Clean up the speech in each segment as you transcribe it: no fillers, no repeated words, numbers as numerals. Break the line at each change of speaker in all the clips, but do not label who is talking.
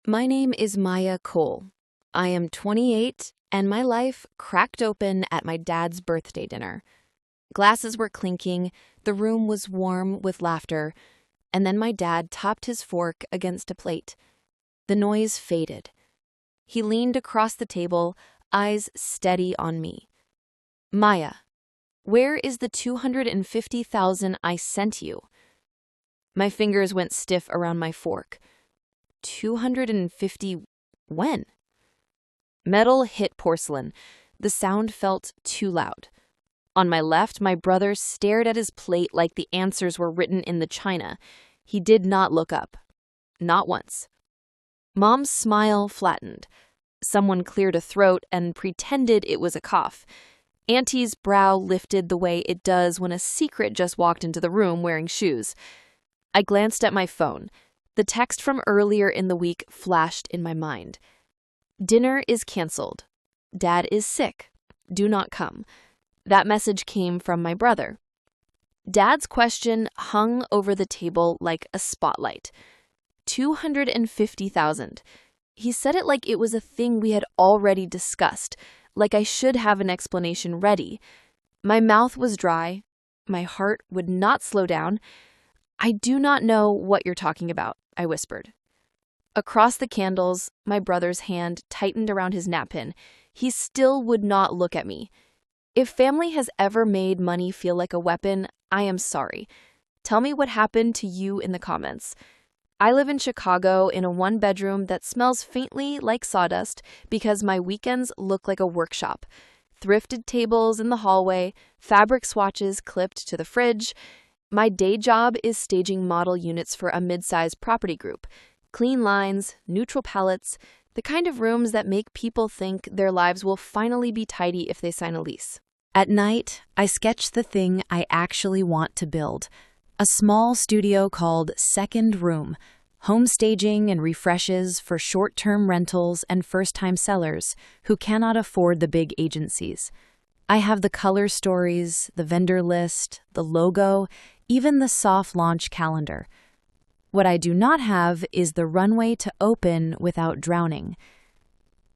My name is Maya Cole. I am 28, and my life cracked open at my dad's birthday dinner. Glasses were clinking, the room was warm with laughter, and then my dad topped his fork against a plate. The noise faded. He leaned across the table, eyes steady on me. Maya, where is the $250,000 I sent you? My fingers went stiff around my fork. 250 when? Metal hit porcelain. The sound felt too loud. On my left, my brother stared at his plate like the answers were written in the china. He did not look up. Not once. Mom's smile flattened. Someone cleared a throat and pretended it was a cough. Auntie's brow lifted the way it does when a secret just walked into the room wearing shoes. I glanced at my phone. The text from earlier in the week flashed in my mind. Dinner is canceled. Dad is sick. Do not come. That message came from my brother. Dad's question hung over the table like a spotlight. 250,000. He said it like it was a thing we had already discussed, like I should have an explanation ready. My mouth was dry. My heart would not slow down. I do not know what you're talking about, I whispered. Across the candles, my brother's hand tightened around his napkin. He still would not look at me. If family has ever made money feel like a weapon, I am sorry. Tell me what happened to you in the comments. I live in Chicago in a one-bedroom that smells faintly like sawdust because my weekends look like a workshop. Thrifted tables in the hallway, fabric swatches clipped to the fridge. My day job is staging model units for a mid-sized property group. Clean lines, neutral palettes, the kind of rooms that make people think their lives will finally be tidy if they sign a lease. At night, I sketch the thing I actually want to build. A small studio called Second Room, home staging and refreshes for short-term rentals and first-time sellers who cannot afford the big agencies. I have the color stories, the vendor list, the logo, even the soft launch calendar. What I do not have is the runway to open without drowning.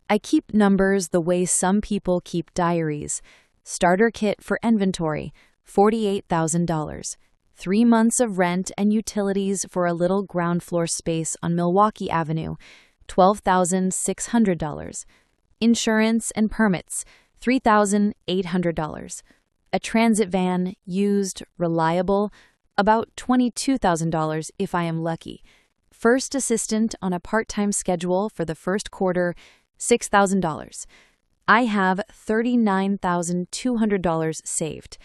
I keep numbers the way some people keep diaries. Starter kit for inventory, $48,000. 3 months of rent and utilities for a little ground floor space on Milwaukee Avenue, $12,600. Insurance and permits, $3,800. A transit van, used, reliable, about $22,000 if I am lucky. First assistant on a part-time schedule for the first quarter, $6,000. I have $39,200 saved.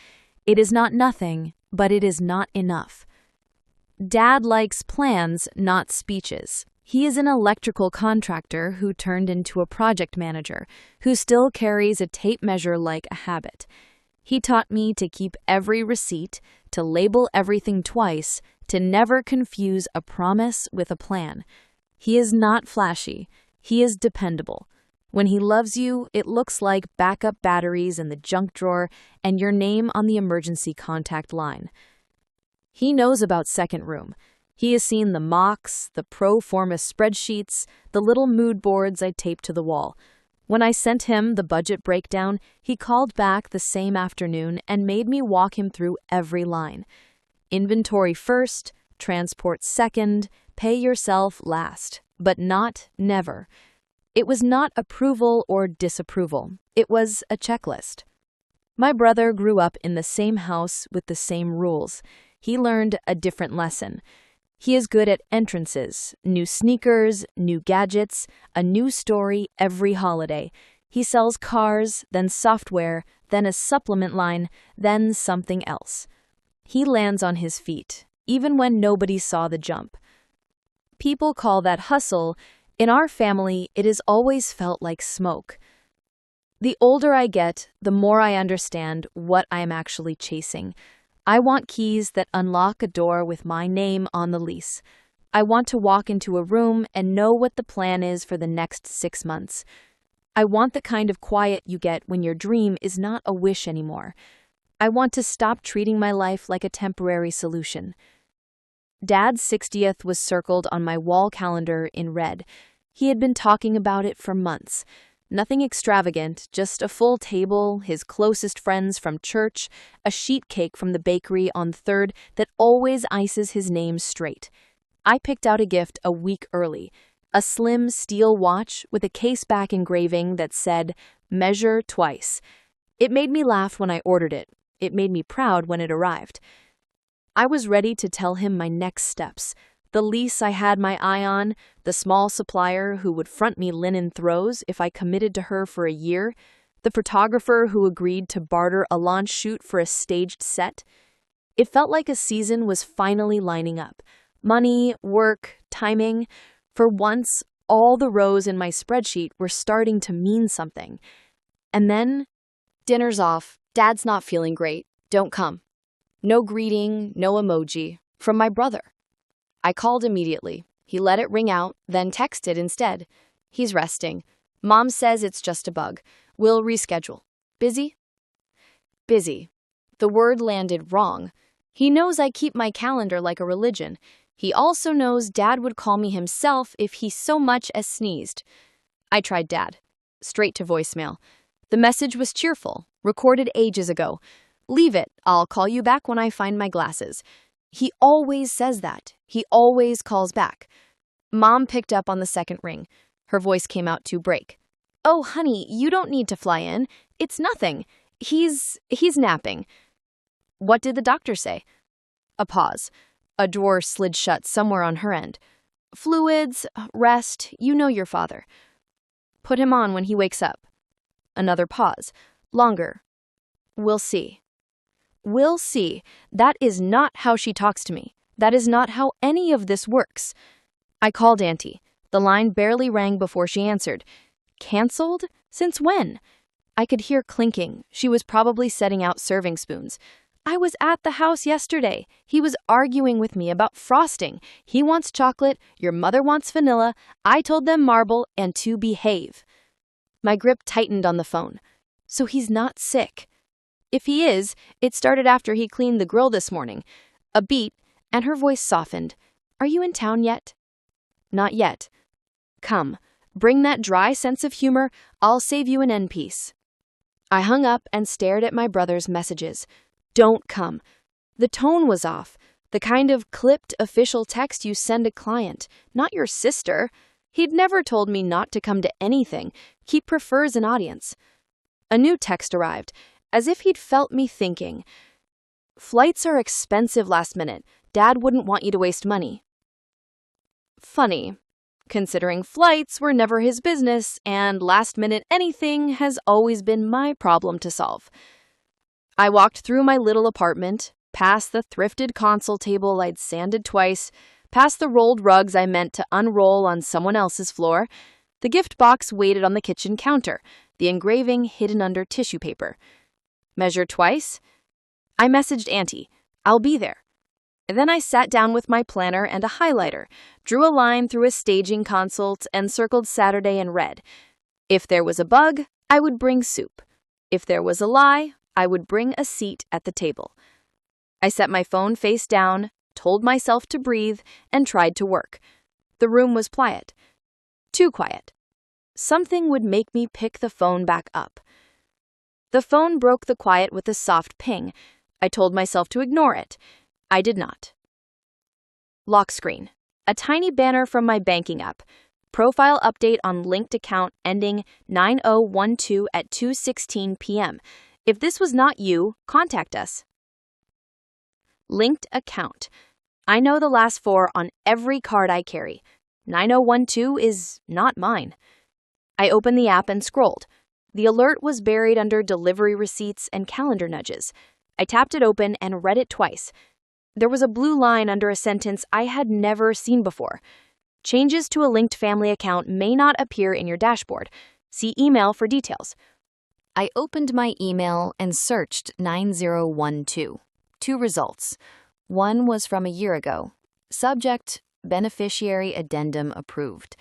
It is not nothing, but it is not enough. Dad likes plans, not speeches. He is an electrical contractor who turned into a project manager, who still carries a tape measure like a habit. He taught me to keep every receipt, to label everything twice, to never confuse a promise with a plan. He is not flashy. He is dependable. When he loves you, it looks like backup batteries in the junk drawer and your name on the emergency contact line. He knows about Second Room. He has seen the mocks, the pro forma spreadsheets, the little mood boards I taped to the wall. When I sent him the budget breakdown, he called back the same afternoon and made me walk him through every line. Inventory first, transport second, pay yourself last, but not never. It was not approval or disapproval. It was a checklist. My brother grew up in the same house with the same rules. He learned a different lesson. He is good at entrances, new sneakers, new gadgets, a new story every holiday. He sells cars, then software, then a supplement line, then something else. He lands on his feet, even when nobody saw the jump. People call that hustle. In our family, it has always felt like smoke. The older I get, the more I understand what I am actually chasing. I want keys that unlock a door with my name on the lease. I want to walk into a room and know what the plan is for the next 6 months. I want the kind of quiet you get when your dream is not a wish anymore. I want to stop treating my life like a temporary solution. Dad's 60th was circled on my wall calendar in red. He had been talking about it for months. Nothing extravagant, just a full table, his closest friends from church, a sheet cake from the bakery on 3rd that always ices his name straight. I picked out a gift a week early, a slim steel watch with a case-back engraving that said, "Measure twice." It made me laugh when I ordered it. It made me proud when it arrived. I was ready to tell him my next steps. The lease I had my eye on, the small supplier who would front me linen throws if I committed to her for a year, the photographer who agreed to barter a launch shoot for a staged set. It felt like a season was finally lining up. Money, work, timing. For once, all the rows in my spreadsheet were starting to mean something. And then,
"Dinner's off. Dad's not feeling great. Don't come." No greeting, no emoji. From my brother. I called immediately. He let it ring out, then texted instead. "He's resting. Mom says it's just a bug. We'll reschedule." "Busy?" "Busy." The word landed wrong. He knows I keep my calendar like a religion. He also knows Dad would call me himself if he so much as sneezed. I tried Dad. Straight to voicemail. The message was cheerful, recorded ages ago. "Leave it. I'll call you back when I find my glasses." He always says that. He always calls back. Mom picked up on the second ring. Her voice came out to break. "Oh, honey, you don't need to fly in. It's nothing. He's napping." "What did the doctor say?" A pause. A drawer slid shut somewhere on her end. "Fluids, rest, you know your father. Put him on when he wakes up." Another pause. Longer. "We'll see." "We'll see." That is not how she talks to me. That is not how any of this works. I called Auntie. The line barely rang before she answered. "Canceled? Since when?" I could hear clinking. She was probably setting out serving spoons. "I was at the house yesterday. He was arguing with me about frosting. He wants chocolate, your mother wants vanilla. I told them marble and to behave." My grip tightened on the phone. So he's not sick. If he is, it started after he cleaned the grill this morning. A beat, and her voice softened. "Are you in town yet?" "Not yet." "Come. Bring that dry sense of humor. I'll save you an end piece." I hung up and stared at my brother's messages. "Don't come." The tone was off. The kind of clipped official text you send a client, not your sister. He'd never told me not to come to anything. He prefers an audience. A new text arrived, as if he'd felt me thinking. "Flights are expensive last minute. Dad wouldn't want you to waste money." Funny, considering flights were never his business and last minute anything has always been my problem to solve. I walked through my little apartment, past the thrifted console table I'd sanded twice, past the rolled rugs I meant to unroll on someone else's floor. The gift box waited on the kitchen counter, the engraving hidden under tissue paper. Measure twice? I messaged Auntie. "I'll be there." Then I sat down with my planner and a highlighter, drew a line through a staging consult, and circled Saturday in red. If there was a bug, I would bring soup. If there was a lie, I would bring a seat at the table. I set my phone face down, told myself to breathe, and tried to work. The room was quiet. Too quiet. Something would make me pick the phone back up. The phone broke the quiet with a soft ping. I told myself to ignore it. I did not. Lock screen. A tiny banner from my banking app. Profile update on linked account ending 9012 at 2:16 p.m. If this was not you, contact us. Linked account. I know the last four on every card I carry. 9012 is not mine. I opened the app and scrolled. The alert was buried under delivery receipts and calendar nudges. I tapped it open and read it twice. There was a blue line under a sentence I had never seen before. Changes to a linked family account may not appear in your dashboard. See email for details. I opened my email and searched 9012. 2 results. One was from a year ago. Subject, beneficiary addendum approved.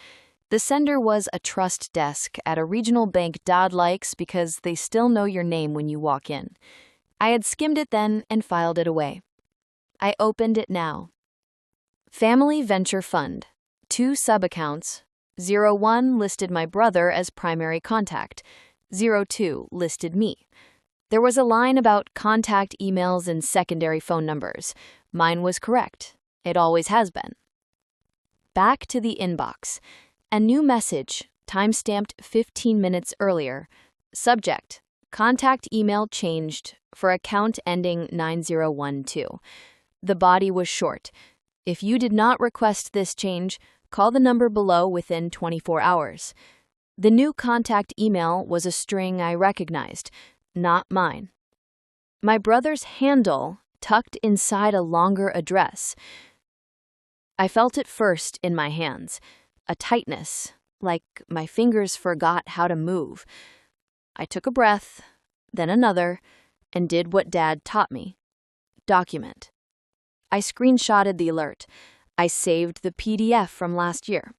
The sender was a trust desk at a regional bank Dad likes because they still know your name when you walk in. I had skimmed it then and filed it away. I opened it now. Family Venture Fund. 2 sub-accounts. 01 listed my brother as primary contact. 02 listed me. There was a line about contact emails and secondary phone numbers. Mine was correct. It always has been. Back to the inbox. A new message, timestamped 15 minutes earlier. Subject: contact email changed for account ending 9012. The body was short. If you did not request this change, call the number below within 24 hours. The new contact email was a string I recognized, not mine. My brother's handle tucked inside a longer address. I felt it first in my hands, a tightness, like my fingers forgot how to move. I took a breath, then another, and did what Dad taught me. Document. I screenshotted the alert. I saved the PDF from last year.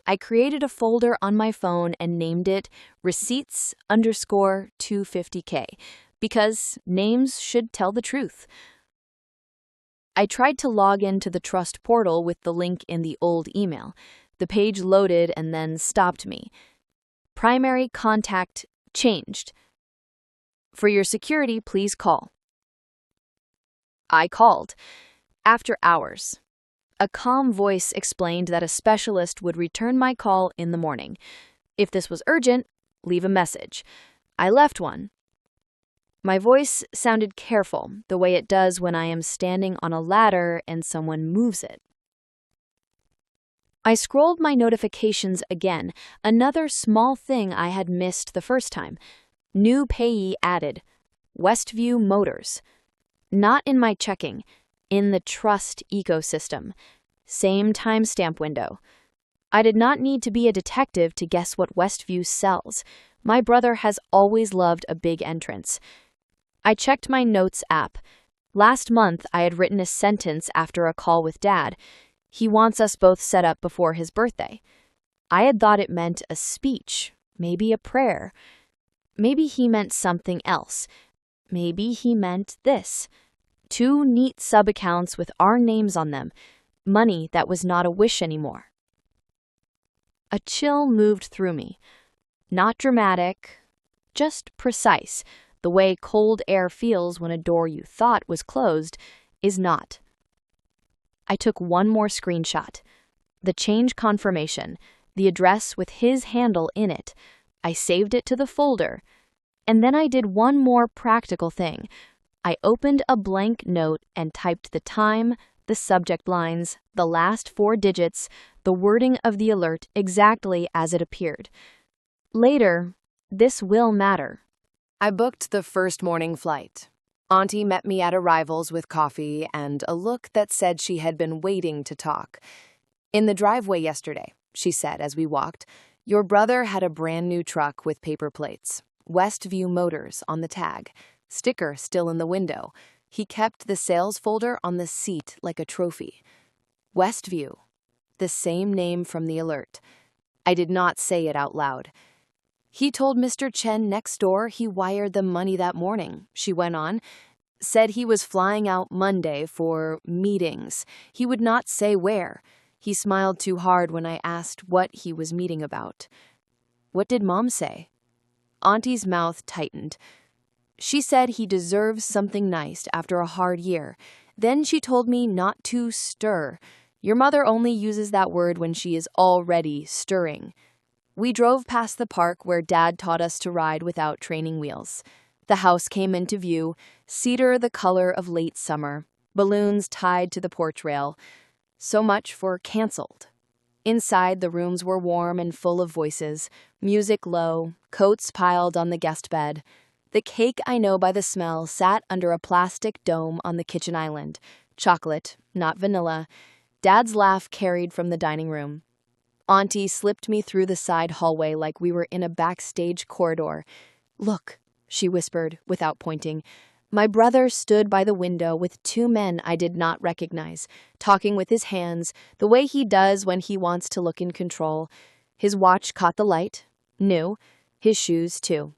I created a folder on my phone and named it Receipts_250K because names should tell the truth. I tried to log into the trust portal with the link in the old email. The page loaded and then stopped me. Primary contact changed. For your security, please call. I called. After hours, a calm voice explained that a specialist would return my call in the morning. If this was urgent, leave a message. I left one. My voice sounded careful, the way it does when I am standing on a ladder and someone moves it. I scrolled my notifications again, another small thing I had missed the first time. New payee added, Westview Motors. Not in my checking, in the trust ecosystem. Same timestamp window. I did not need to be a detective to guess what Westview sells. My brother has always loved a big entrance. I checked my notes app. Last month, I had written a sentence after a call with Dad. He wants us both set up before his birthday. I had thought it meant a speech, maybe a prayer. Maybe he meant something else. Maybe he meant this. 2 neat sub-accounts with our names on them. Money that was not a wish anymore. A chill moved through me. Not dramatic, just precise. The way cold air feels when a door you thought was closed is not. I took one more screenshot. The change confirmation, the address with his handle in it. I saved it to the folder. And then I did one more practical thing. I opened a blank note and typed the time, the subject lines, the last 4 digits, the wording of the alert exactly as it appeared. Later, this will matter. I booked the first morning flight. Auntie met me at arrivals with coffee and a look that said she had been waiting to talk. In the driveway yesterday, she said as we walked, your brother had a brand new truck with paper plates. Westview Motors on the tag. Sticker still in the window. He kept the sales folder on the seat like a trophy. Westview. The same name from the alert. I did not say it out loud. He told Mr. Chen next door he wired the money that morning, she went on. Said he was flying out Monday for meetings. He would not say where. He smiled too hard when I asked what he was meeting about. What did Mom say? Auntie's mouth tightened. She said he deserves something nice after a hard year. Then she told me not to stir. Your mother only uses that word when she is already stirring. We drove past the park where Dad taught us to ride without training wheels. The house came into view, cedar the color of late summer, balloons tied to the porch rail. So much for canceled. Inside, the rooms were warm and full of voices, music low, coats piled on the guest bed. The cake I know by the smell sat under a plastic dome on the kitchen island. Chocolate, not vanilla. Dad's laugh carried from the dining room. Auntie slipped me through the side hallway like we were in a backstage corridor. Look, she whispered, without pointing. My brother stood by the window with 2 men I did not recognize, talking with his hands, the way he does when he wants to look in control. His watch caught the light. New. His shoes, too.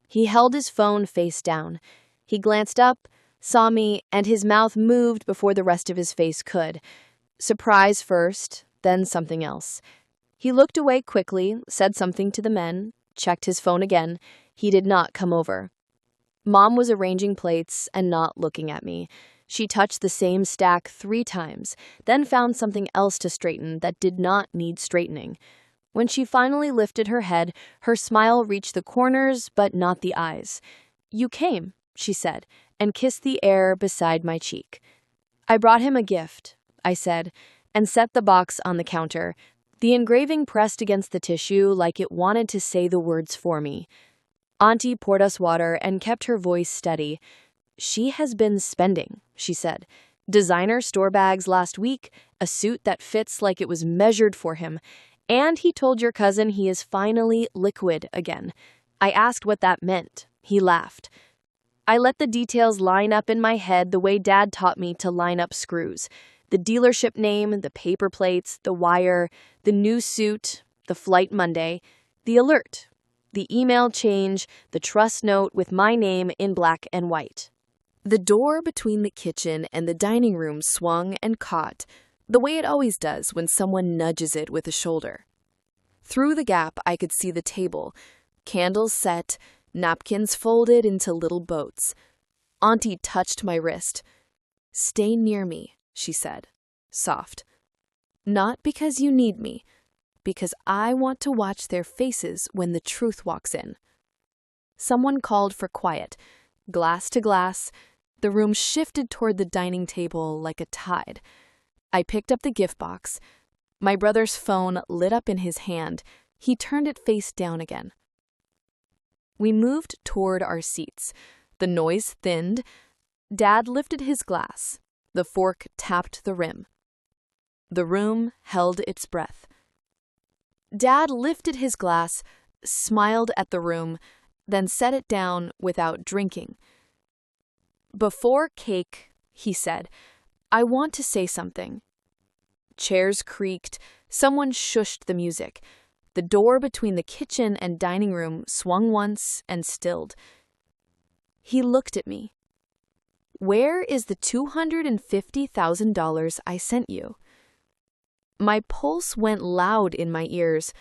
He held his phone face down. He glanced up, saw me, and his mouth moved before the rest of his face could. Surprise first, then something else. He looked away quickly, said something to the men, checked his phone again. He did not come over. Mom was arranging plates and not looking at me. She touched the same stack 3 times, then found something else to straighten that did not need straightening. When she finally lifted her head, her smile reached the corners but not the eyes. "You came," she said, and kissed the air beside my cheek. "I brought him a gift," I said, and set the box on the counter. The engraving pressed against the tissue like it wanted to say the words for me. Auntie poured us water and kept her voice steady. "She has been spending," she said. "Designer store bags last week, a suit that fits like it was measured for him, and he told your cousin he is finally liquid again." I asked what that meant. He laughed. I let the details line up in my head the way Dad taught me to line up screws. The dealership name, the paper plates, the wire, the new suit, the flight Monday, the alert, the email change, the trust note with my name in black and white. The door between the kitchen and the dining room swung and caught, the way it always does when someone nudges it with a shoulder. Through the gap, I could see the table, candles set, napkins folded into little boats. Auntie touched my wrist. "Stay near me," she said, soft. "Not because you need me, because I want to watch their faces when the truth walks in." Someone called for quiet. Glass to glass, the room shifted toward the dining table like a tide. I picked up the gift box. My brother's phone lit up in his hand. He turned it face down again. We moved toward our seats. The noise thinned. Dad lifted his glass. The fork tapped the rim. The room held its breath. Dad lifted his glass, smiled at the room, then set it down without drinking. "Before cake," he said, "I want to say something." Chairs creaked. Someone shushed the music. The door between the kitchen and dining room swung once and stilled. He looked at me. "Where is the $250,000 I sent you?" My pulse went loud in my ears.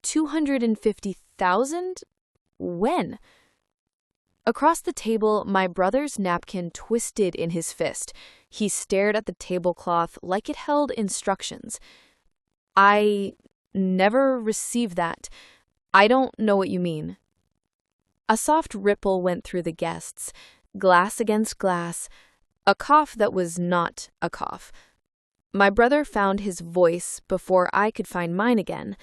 250,000? When? Across the table, my brother's napkin twisted in his fist. He stared at the tablecloth like it held instructions. "I never received that. I don't know what you mean." A soft ripple went through the guests, glass against glass, a cough that was not a cough. My brother found his voice before I could find mine again.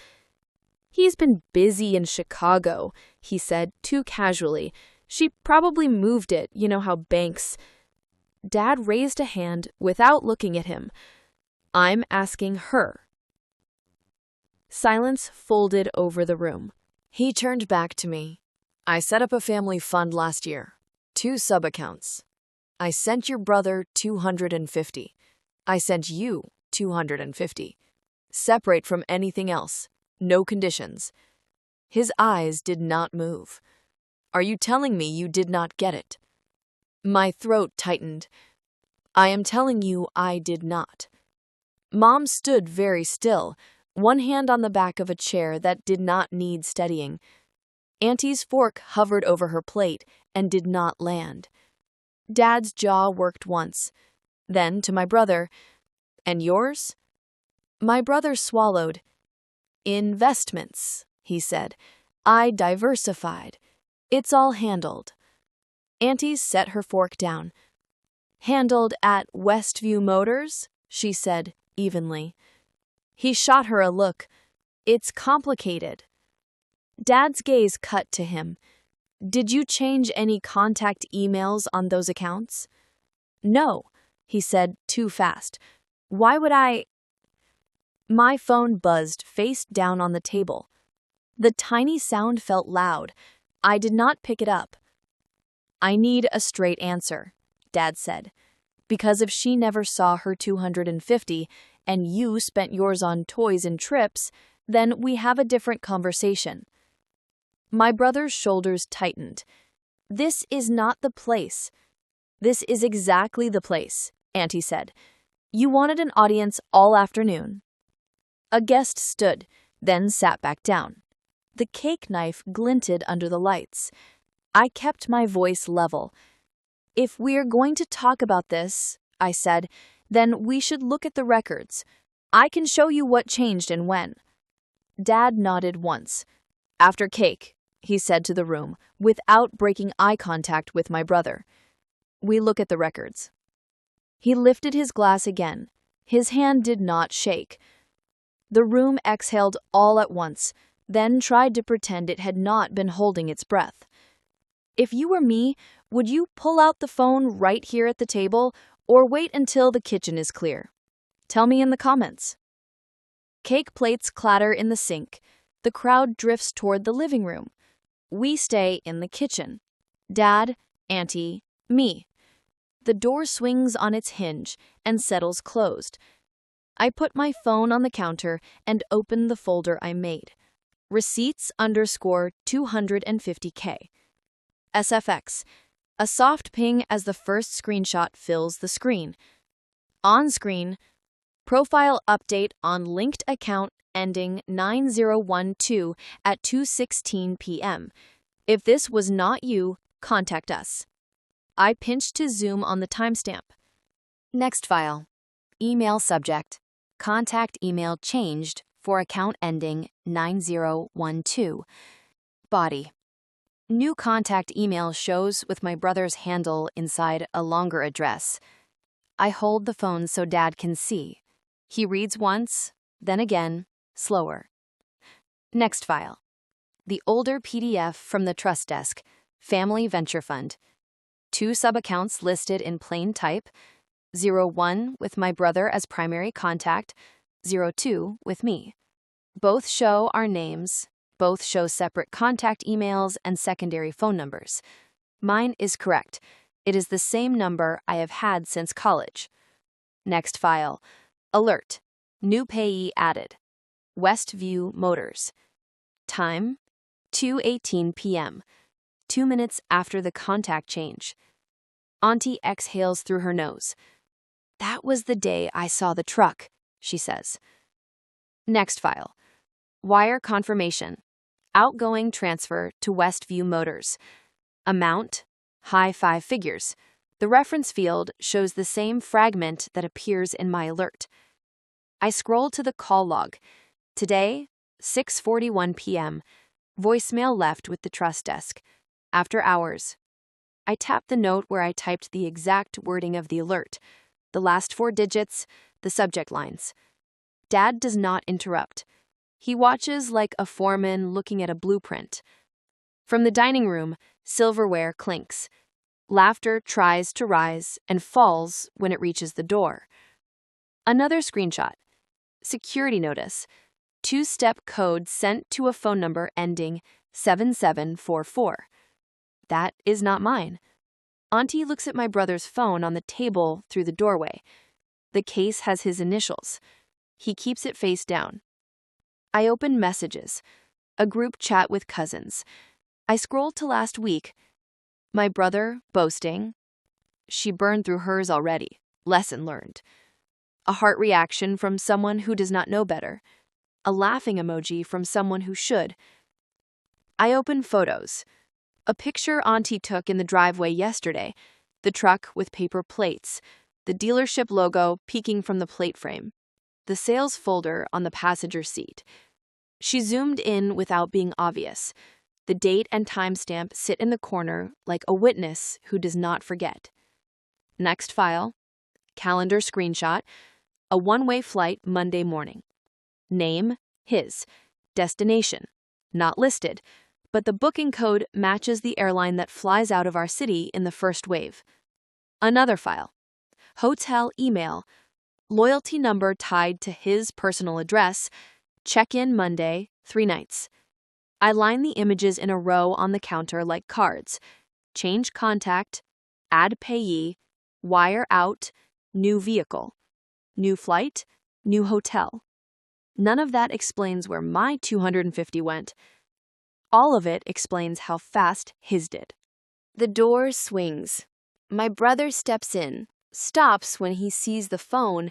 "He's been busy in Chicago," he said too casually. "She probably moved it, you know how banks—" Dad raised a hand without looking at him. "I'm asking her." Silence folded over the room. He turned back to me. "I set up a family fund last year. 2 sub-accounts. I sent your brother $250. I sent you $250. Separate from anything else. No conditions." His eyes did not move. "Are you telling me you did not get it?" My throat tightened. "I am telling you I did not." Mom stood very still, one hand on the back of a chair that did not need steadying. Auntie's fork hovered over her plate and did not land. Dad's jaw worked once. Then to my brother, "And yours?" My brother swallowed. "Investments," he said. "I diversified. It's all handled." Auntie set her fork down. "Handled at Westview Motors?" she said evenly. He shot her a look. "It's complicated." Dad's gaze cut to him. "Did you change any contact emails on those accounts?" "No," he said too fast. "Why would I—" My phone buzzed face down on the table. The tiny sound felt loud. I did not pick it up. "I need a straight answer," Dad said. "Because if she never saw her 250 and you spent yours on toys and trips, then we have a different conversation." My brother's shoulders tightened. "This is not the place." "This is exactly the place," Auntie said. "You wanted an audience all afternoon."
A guest stood, then sat back down. The cake knife glinted under the lights. I kept my voice level. "If we're going to talk about this," I said, "then we should look at the records. I can show you what changed and when." Dad nodded once. "After cake," he said to the room, without breaking eye contact with my brother. "We look at the records." He lifted his glass again. His hand did not shake. The room exhaled all at once, then tried to pretend it had not been holding its breath. "If you were me, would you pull out the phone right here at the table, or wait until the kitchen is clear? Tell me in the comments." Cake plates clatter in the sink. The crowd drifts toward the living room. We stay in the kitchen. Dad, Auntie, me. The door swings on its hinge and settles closed. I put my phone on the counter and open the folder I made. Receipts _250K. SFX. A soft ping as the first screenshot fills the screen. On screen, profile update on linked account ending 9012 at 2:16 p.m. If this was not you, contact us. I pinched to zoom on the timestamp. Next file. Email subject. Contact email changed for account ending 9012. Body. New contact email shows with my brother's handle inside a longer address. I hold the phone so Dad can see. He reads once, then again, slower. Next file. The older PDF from the trust desk, Family Venture Fund. 2 sub-accounts listed in plain type, 01 with my brother as primary contact, 02 with me. Both show our names, both show separate contact emails and secondary phone numbers. Mine is correct. It is the same number I have had since college. Next file. Alert. New payee added. Westview Motors. Time, 2:18 p.m., 2 minutes after the contact change. Auntie exhales through her nose. "That was the day I saw the truck," she says. Next file. Wire confirmation. Outgoing transfer to Westview Motors. Amount, high 5 figures. The reference field shows the same fragment that appears in my alert. I scroll to the call log. Today, 6:41 p.m. Voicemail left with the trust desk. After hours. I tap the note where I typed the exact wording of the alert. The last 4 digits, the subject lines. Dad does not interrupt. He watches like a foreman looking at a blueprint. From the dining room, silverware clinks. Laughter tries to rise and falls when it reaches the door. Another screenshot. Security notice. 2-step code sent to a phone number ending 7744. That is not mine. Auntie looks at my brother's phone on the table through the doorway. The case has his initials. He keeps it face down. I open messages. A group chat with cousins. I scroll to last week. My brother, boasting. She burned through hers already. Lesson learned. A heart reaction from someone who does not know better. A laughing emoji from someone who should. I open photos. A picture Auntie took in the driveway yesterday. The truck with paper plates. The dealership logo peeking from the plate frame. The sales folder on the passenger seat. She zoomed in without being obvious. The date and timestamp sit in the corner like a witness who does not forget. Next file. Calendar screenshot. A one-way flight Monday morning. Name, his. Destination, not listed, but the booking code matches the airline that flies out of our city in the first wave. Another file. Hotel email. Loyalty number tied to his personal address. Check-in Monday, 3 nights. I line the images in a row on the counter like cards. Change contact, add payee, wire out, new vehicle. New flight, new hotel. None of that explains where my 250 went. All of it explains how fast his did. The door swings. My brother steps in, stops when he sees the phone,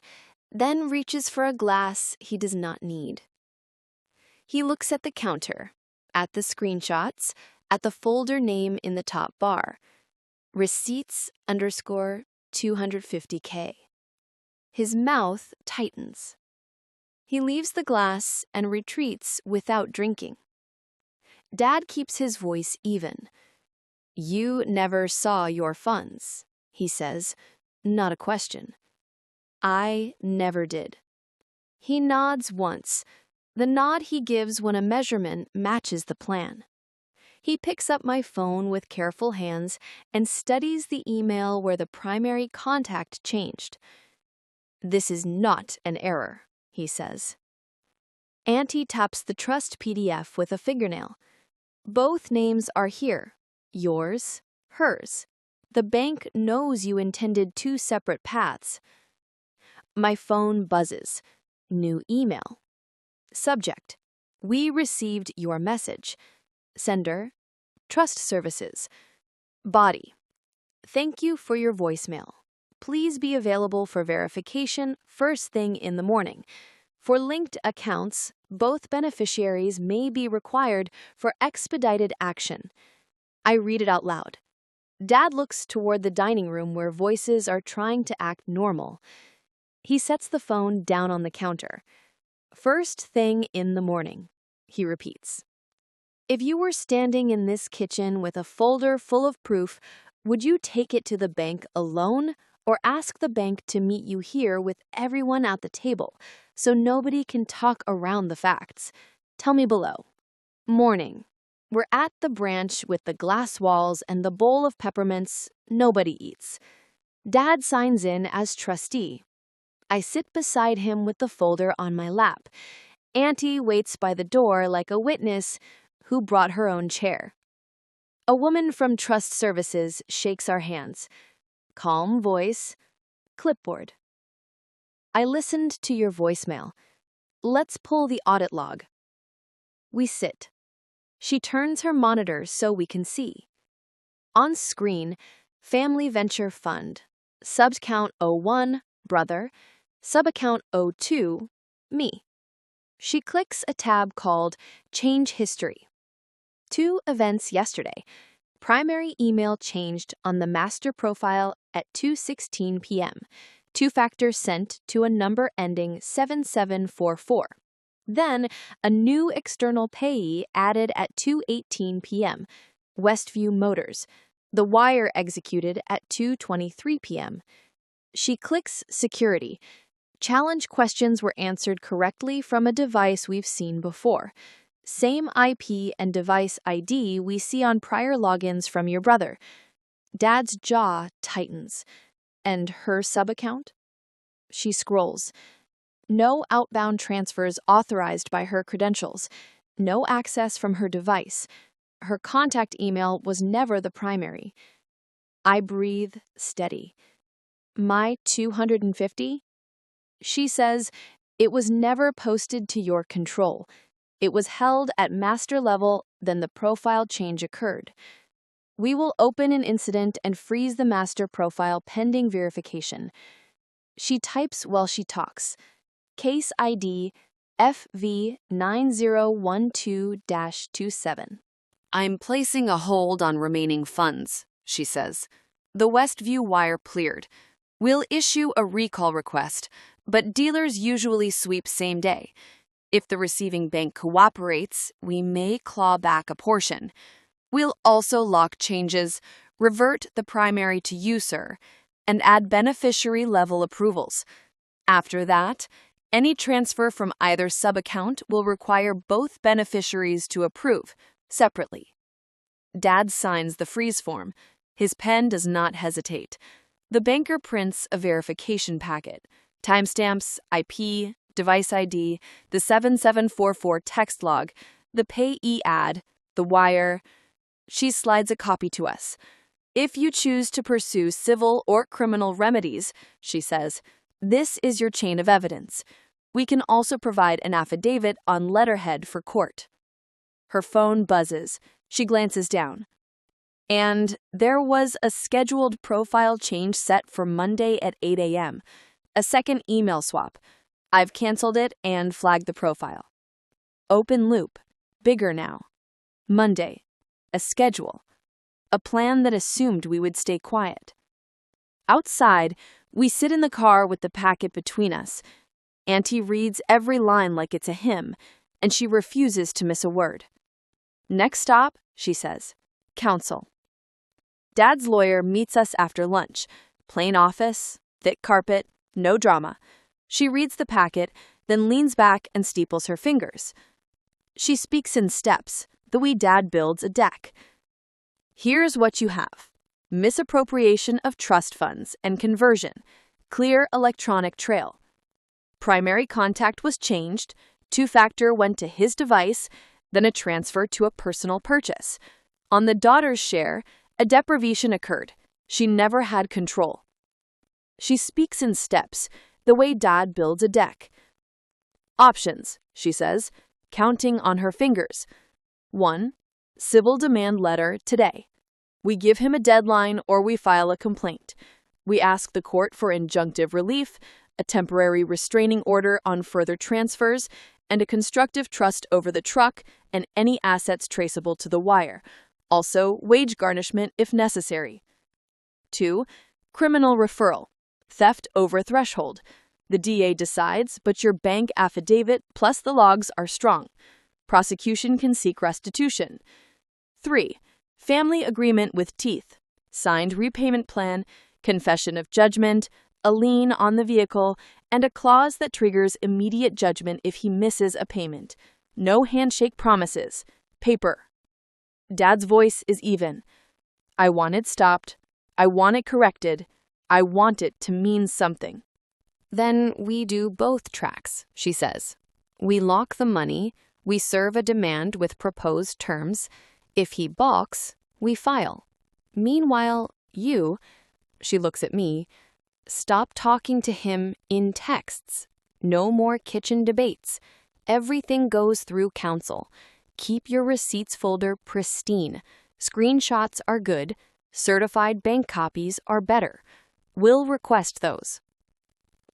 then reaches for a glass he does not need. He looks at the counter, at the screenshots, at the folder name in the top bar. Receipts _ 250K. His mouth tightens. He leaves the glass and retreats without drinking. Dad keeps his voice even. "You never saw your funds," he says, not a question. "I never did." He nods once, the nod he gives when a measurement matches the plan. He picks up my phone with careful hands and studies the email where the primary contact changed. "This is not an error," he says. Auntie taps the trust PDF with a fingernail. "Both names are here. Yours, hers. The bank knows you intended 2 separate paths." My phone buzzes. New email. Subject: "We received your message." Sender: "Trust Services." Body: "Thank you for your voicemail. Please be available for verification first thing in the morning. For linked accounts, both beneficiaries may be required for expedited action." I read it out loud. Dad looks toward the dining room where voices are trying to act normal. He sets the phone down on the counter. "First thing in the morning," he repeats. "If you were standing in this kitchen with a folder full of proof, would you take it to the bank alone or ask the bank to meet you here with everyone at the table so nobody can talk around the facts? Tell me below." Morning. We're at the branch with the glass walls and the bowl of peppermints nobody eats. Dad signs in as trustee. I sit beside him with the folder on my lap. Auntie waits by the door like a witness who brought her own chair. A woman from Trust Services shakes our hands. Calm voice, clipboard. "I listened to your voicemail. Let's pull the audit log." We sit. She turns her monitor so we can see. On screen, Family Venture Fund, subcount 01, brother, subaccount 02, me. She clicks a tab called Change History. 2 events yesterday. Primary email changed on the master profile at 2:16 p.m. 2-factor sent to a number ending 7744. Then, a new external payee added at 2:18 p.m. Westview Motors. The wire executed at 2:23 p.m. She clicks Security. Challenge questions were answered correctly from a device we've seen before. Same IP and device ID we see on prior logins from your brother. Dad's jaw tightens. And her subaccount? She scrolls. No outbound transfers authorized by her credentials. No access from her device. Her contact email was never the primary. I breathe steady. My 250? She says, "It was never posted to your control. It was held at master level, then the profile change occurred. We will open an incident and freeze the master profile pending verification." She types while she talks. Case ID FV9012-27. "I'm placing a hold on remaining funds," she says. "The Westview wire cleared. We'll issue a recall request, but dealers usually sweep same day. If the receiving bank cooperates, we may claw back a portion. We'll also lock changes, revert the primary to you, sir, and add beneficiary level approvals. After that, any transfer from either subaccount will require both beneficiaries to approve, separately." Dad signs the freeze form. His pen does not hesitate. The banker prints a verification packet. Timestamps, IP, device ID, the 7744 text log, the payee ad, the wire. She slides a copy to us. "If you choose to pursue civil or criminal remedies," she says, "this is your chain of evidence. We can also provide an affidavit on letterhead for court." Her phone buzzes. She glances down. "And there was a scheduled profile change set for Monday at 8 a.m. A second email swap. I've canceled it and flagged the profile. Open loop. Bigger now. Monday. A schedule. A plan that assumed we would stay quiet. Outside, we sit in the car with the packet between us. Auntie reads every line like it's a hymn, and she refuses to miss a word. Next stop, she says, counsel. Dad's lawyer meets us after lunch. Plain office, thick carpet, no drama. She reads the packet, then leans back and steeples her fingers. She speaks in steps, the way Dad builds a deck. Here's what you have. Misappropriation of trust funds and conversion. Clear electronic trail. Primary contact was changed. Two-factor went to his device, then a transfer to a personal purchase. On the daughter's share, a deprivation occurred. She never had control. She speaks in steps, the way Dad builds a deck. Options, she says, counting on her fingers. 1. Civil demand letter today. We give him a deadline or we file a complaint. We ask the court for injunctive relief, a temporary restraining order on further transfers, and a constructive trust over the truck and any assets traceable to the wire. Also, wage garnishment if necessary. 2. Criminal referral. Theft over threshold. The DA decides, but your bank affidavit plus the logs are strong. Prosecution can seek restitution. 3. Family agreement with teeth. Signed repayment plan, confession of judgment, a lien on the vehicle, and a clause that triggers immediate judgment if he misses a payment. No handshake promises. Paper. Dad's voice is even. I want it stopped. I want it corrected. I want it to mean something. Then we do both tracks, she says. We lock the money. We serve a demand with proposed terms. If he balks, we file. Meanwhile, you, she looks at me, stop talking to him in texts. No more kitchen debates. Everything goes through counsel. Keep your receipts folder pristine. Screenshots are good. Certified bank copies are better. We'll request those.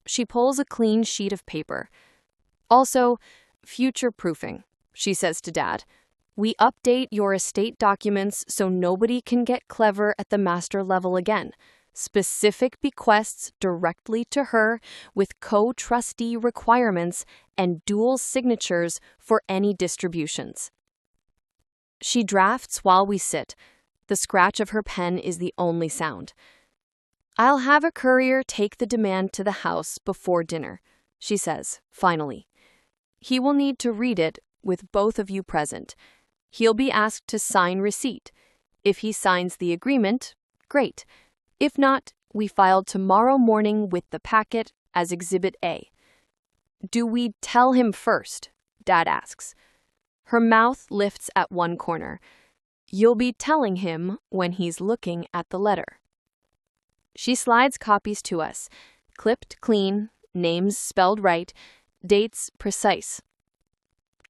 She pulls a clean sheet of paper. Also, future-proofing, she says to Dad. We update your estate documents so nobody can get clever at the master level again. Specific bequests directly to her with co-trustee requirements and dual signatures for any distributions. She drafts while we sit. The scratch of her pen is the only sound. I'll have a courier take the demand to the house before dinner, she says, finally. He will need to read it with both of you present. He'll be asked to sign receipt. If he signs the agreement, great. If not, we file tomorrow morning with the packet as Exhibit A. Do we tell him first? Dad asks. Her mouth lifts at one corner. You'll be telling him when he's looking at the letter. She slides copies to us, clipped clean, names spelled right, dates precise.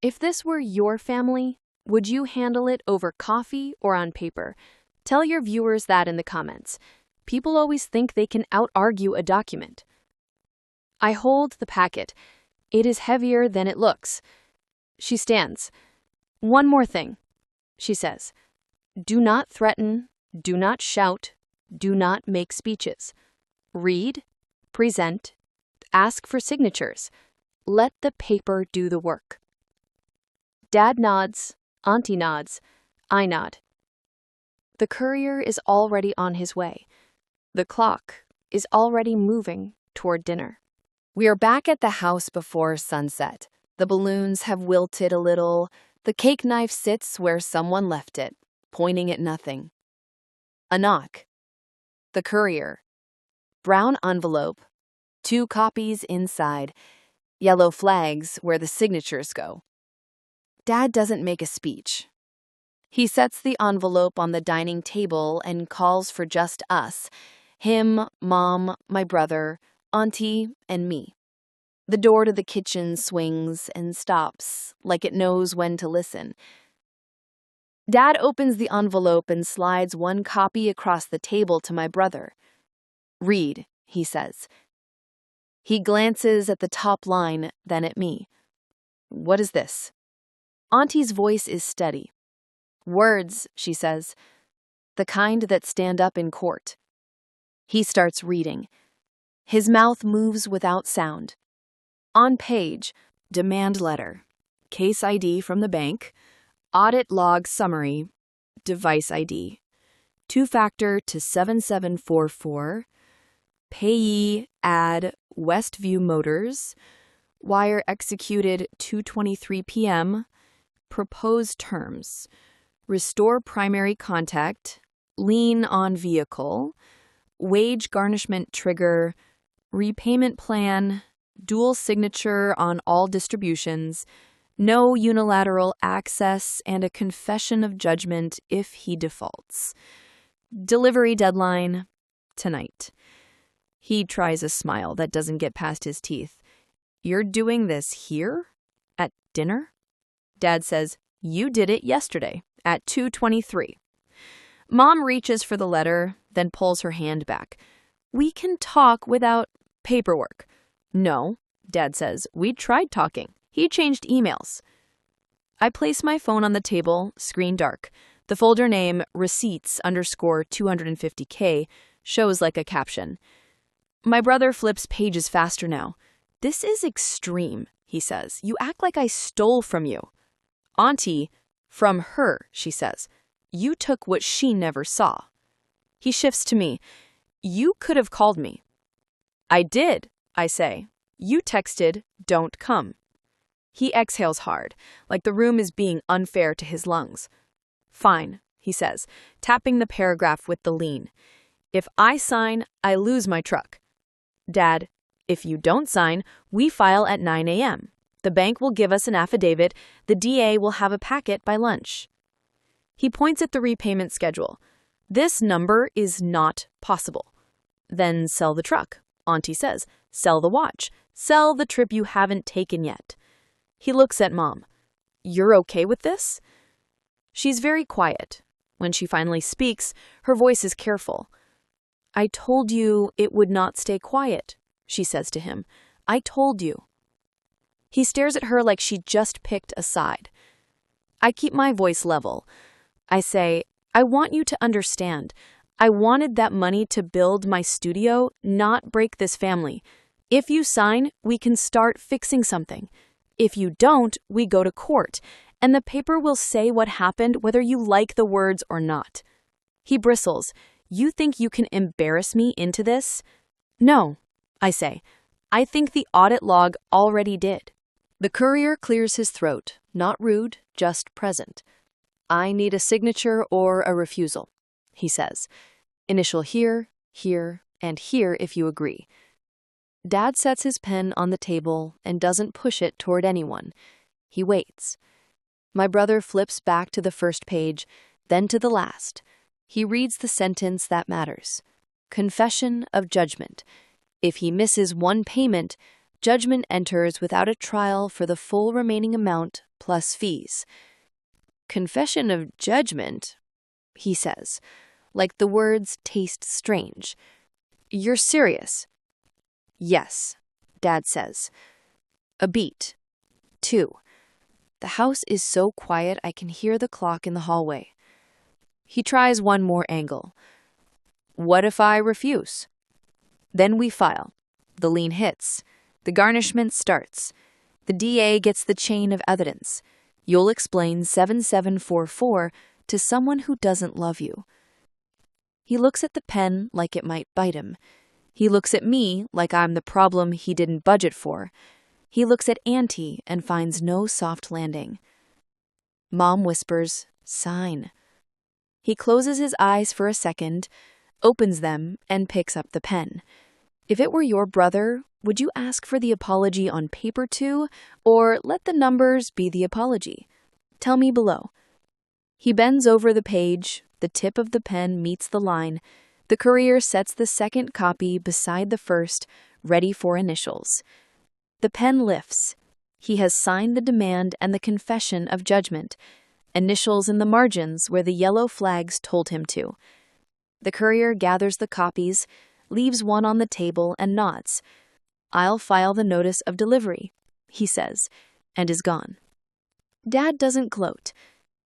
If this were your family, would you handle it over coffee or on paper? Tell your viewers that in the comments. People always think they can out-argue a document. I hold the packet. It is heavier than it looks. She stands. One more thing, she says. Do not threaten, do not shout, do not make speeches. Read, present, ask for signatures. Let the paper do the work. Dad nods, Auntie nods, I nod. The courier is already on his way. The clock is already moving toward dinner. We are back at the house before sunset. The balloons have wilted a little. The cake knife sits where someone left it, pointing at nothing. A knock. The courier. Brown envelope. 2 copies inside. Yellow flags where the signatures go. Dad doesn't make a speech. He sets the envelope on the dining table and calls for just us. Him, Mom, my brother, Auntie, and me. The door to the kitchen swings and stops, like it knows when to listen. Dad opens the envelope and slides 1 copy across the table to my brother. Read, he says. He glances at the top line, then at me. What is this? Auntie's voice is steady. Words, she says, the kind that stand up in court. He starts reading. His mouth moves without sound. On page, demand letter, case ID from the bank, audit log summary, device ID, two-factor to 7744, payee add Westview Motors, wire executed 2:23 p.m., proposed terms, restore primary contact, lien on vehicle, wage garnishment trigger, repayment plan, dual signature on all distributions, no unilateral access, and a confession of judgment if he defaults. Delivery deadline, tonight. He tries a smile that doesn't get past his teeth. You're doing this here? At dinner? Dad says, you did it yesterday, at 2:23. Mom reaches for the letter, then pulls her hand back. We can talk without paperwork. No, Dad says, we tried talking. He changed emails. I place my phone on the table, screen dark. The folder name, receipts _250K, shows like a caption. My brother flips pages faster now. This is extreme, he says. You act like I stole from you. Auntie, from her, she says. You took what she never saw. He shifts to me. You could have called me. I did, I say. You texted, don't come. He exhales hard, like the room is being unfair to his lungs. Fine, he says, tapping the paragraph with the lien. If I sign, I lose my truck. Dad, if you don't sign, we file at 9 a.m. The bank will give us an affidavit. The DA will have a packet by lunch. He points at the repayment schedule. This number is not possible. Then sell the truck, Auntie says. Sell the watch. Sell the trip you haven't taken yet. He looks at Mom. You're okay with this? She's very quiet. When she finally speaks, her voice is careful. I told you it would not stay quiet, she says to him. I told you. He stares at her like she just picked a side. I keep my voice level. I say, I want you to understand. I wanted that money to build my studio, not break this family. If you sign, we can start fixing something. If you don't, we go to court, and the paper will say what happened whether you like the words or not. He bristles. You think you can embarrass me into this? No, I say. I think the audit log already did. The courier clears his throat, not rude, just present. I need a signature or a refusal, he says. Initial here, here, and here if you agree. Dad sets his pen on the table and doesn't push it toward anyone. He waits. My brother flips back to the first page, then to the last. He reads the sentence that matters. Confession of judgment. If he misses one payment, judgment enters without a trial for the full remaining amount plus fees. Confession of judgment, he says, like the words taste strange. You're serious? Yes, Dad says. A beat. 2. The house is so quiet I can hear the clock in the hallway. He tries one more angle. What if I refuse? Then we file. The lien hits. The garnishment starts. The DA gets the chain of evidence. You'll explain 7744 to someone who doesn't love you. He looks at the pen like it might bite him. He looks at me like I'm the problem he didn't budget for. He looks at Auntie and finds no soft landing. Mom whispers, sign. He closes his eyes for a second, opens them, and picks up the pen. If it were your brother, would you ask for the apology on paper too, or let the numbers be the apology? Tell me below. He bends over the page. The tip of the pen meets the line. The courier sets the second copy beside the first, ready for initials. The pen lifts. He has signed the demand and the confession of judgment. Initials in the margins where the yellow flags told him to. The courier gathers the copies, leaves one on the table, and nods.
"I'll file the notice of delivery," he says, and is gone. Dad doesn't gloat.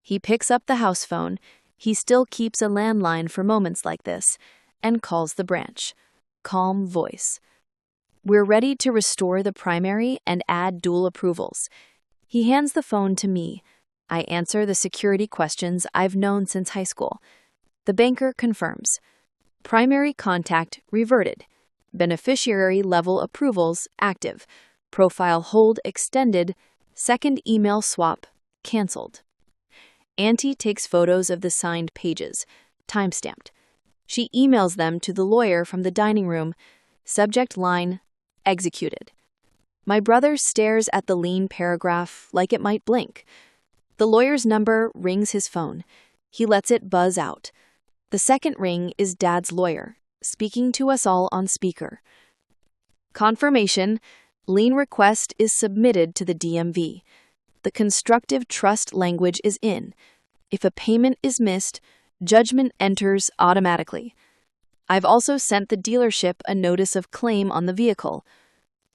He picks up the house phone, he still keeps a landline for moments like this, and calls the branch. Calm voice. "We're ready to restore the primary and add dual approvals." He hands the phone to me. I answer the security questions I've known since high school. The banker confirms. Primary contact reverted. Beneficiary level approvals active. Profile hold extended. Second email swap canceled. Auntie takes photos of the signed pages, timestamped. She emails them to the lawyer from the dining room. Subject line, executed. My brother stares at the lien paragraph like it might blink. The lawyer's number rings his phone. He lets it buzz out. The second ring is Dad's lawyer, speaking to us all on speaker. Confirmation, lien request is submitted to the DMV. The constructive trust language is in. If a payment is missed, judgment enters automatically. I've also sent the dealership a notice of claim on the vehicle.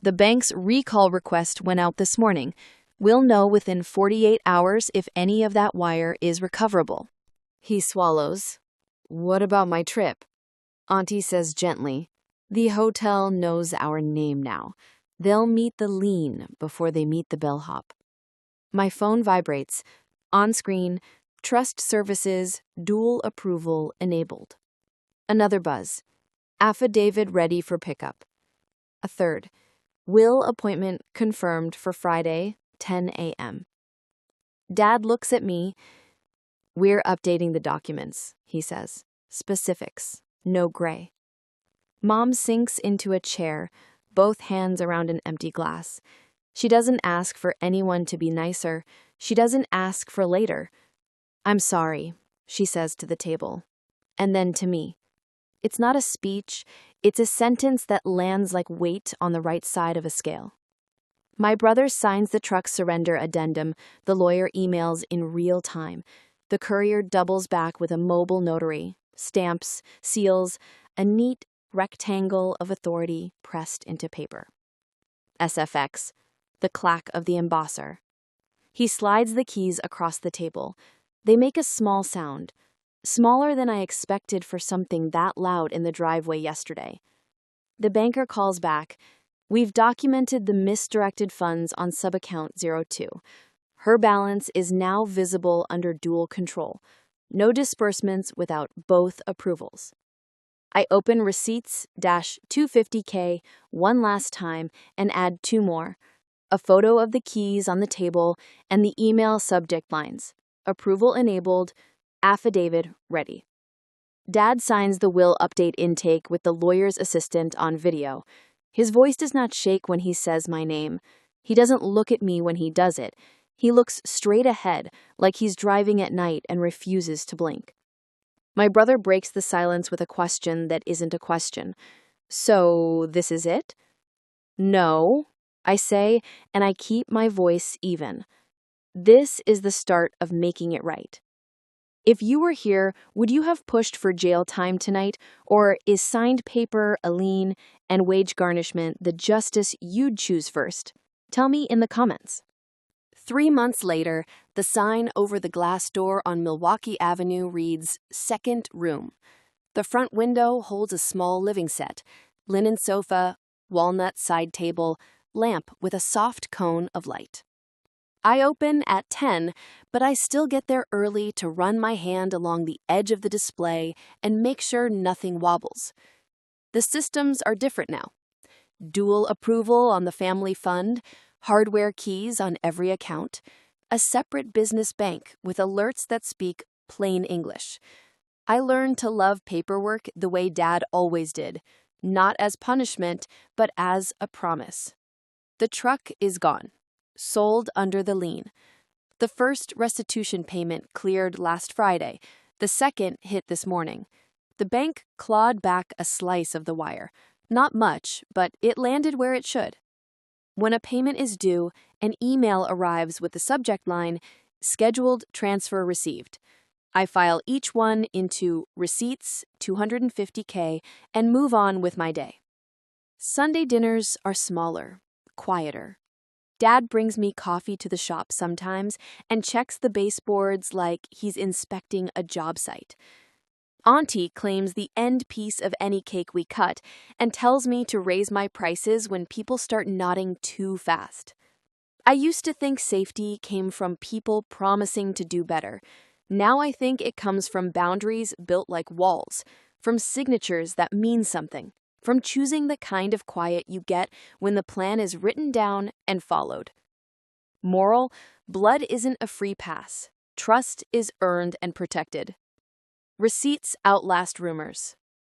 The bank's recall request went out this morning. We'll know within 48 hours if any of that wire is recoverable.
He swallows. What about my trip? Auntie says gently, the hotel knows our name now. They'll meet the lien before they meet the bellhop. My phone vibrates. On screen, trust services, dual approval enabled. Another buzz. Affidavit ready for pickup. A third. Will appointment confirmed for Friday, 10 a.m. Dad looks at me. We're updating the documents, he says. Specifics, no gray. Mom sinks into a chair, both hands around an empty glass. She doesn't ask for anyone to be nicer. She doesn't ask for later. I'm sorry, she says to the table. And then to me. It's not a speech. It's a sentence that lands like weight on the right side of a scale. My brother signs the truck surrender addendum. The lawyer emails in real time. The courier doubles back with a mobile notary, stamps, seals, a neat rectangle of authority pressed into paper. SFX, the clack of the embosser. He slides the keys across the table. They make a small sound, smaller than I expected for something that loud in the driveway yesterday. The banker calls back. We've documented the misdirected funds on subaccount 02. Her balance is now visible under dual control. No disbursements without both approvals. I open receipts-250K one last time and add two more. A photo of the keys on the table and the email subject lines. Approval enabled, affidavit ready. Dad signs the will update intake with the lawyer's assistant on video. His voice does not shake when he says my name. He doesn't look at me when he does it. He looks straight ahead, like he's driving at night and refuses to blink. My brother breaks the silence with a question that isn't a question. So, this is it? No, I say, and I keep my voice even. This is the start of making it right. If you were here, would you have pushed for jail time tonight, or is signed paper, a lien, and wage garnishment the justice you'd choose first? Tell me in the comments. 3 months later, the sign over the glass door on Milwaukee Avenue reads, Second Room. The front window holds a small living set, linen sofa, walnut side table, lamp with a soft cone of light. I open at 10, but I still get there early to run my hand along the edge of the display and make sure nothing wobbles. The systems are different now. Dual approval on the family fund, hardware keys on every account, a separate business bank with alerts that speak plain English. I learned to love paperwork the way Dad always did, not as punishment, but as a promise. The truck is gone, sold under the lien. The first restitution payment cleared last Friday. The second hit this morning. The bank clawed back a slice of the wire. Not much, but it landed where it should. When a payment is due, an email arrives with the subject line, Scheduled Transfer Received. I file each one into Receipts, 250K, and move on with my day. Sunday dinners are smaller, quieter. Dad brings me coffee to the shop sometimes and checks the baseboards like he's inspecting a job site. Auntie claims the end piece of any cake we cut and tells me to raise my prices when people start nodding too fast. I used to think safety came from people promising to do better. Now I think it comes from boundaries built like walls, from signatures that mean something, from choosing the kind of quiet you get when the plan is written down and followed. Moral: blood isn't a free pass. Trust is earned and protected. Receipts outlast rumors.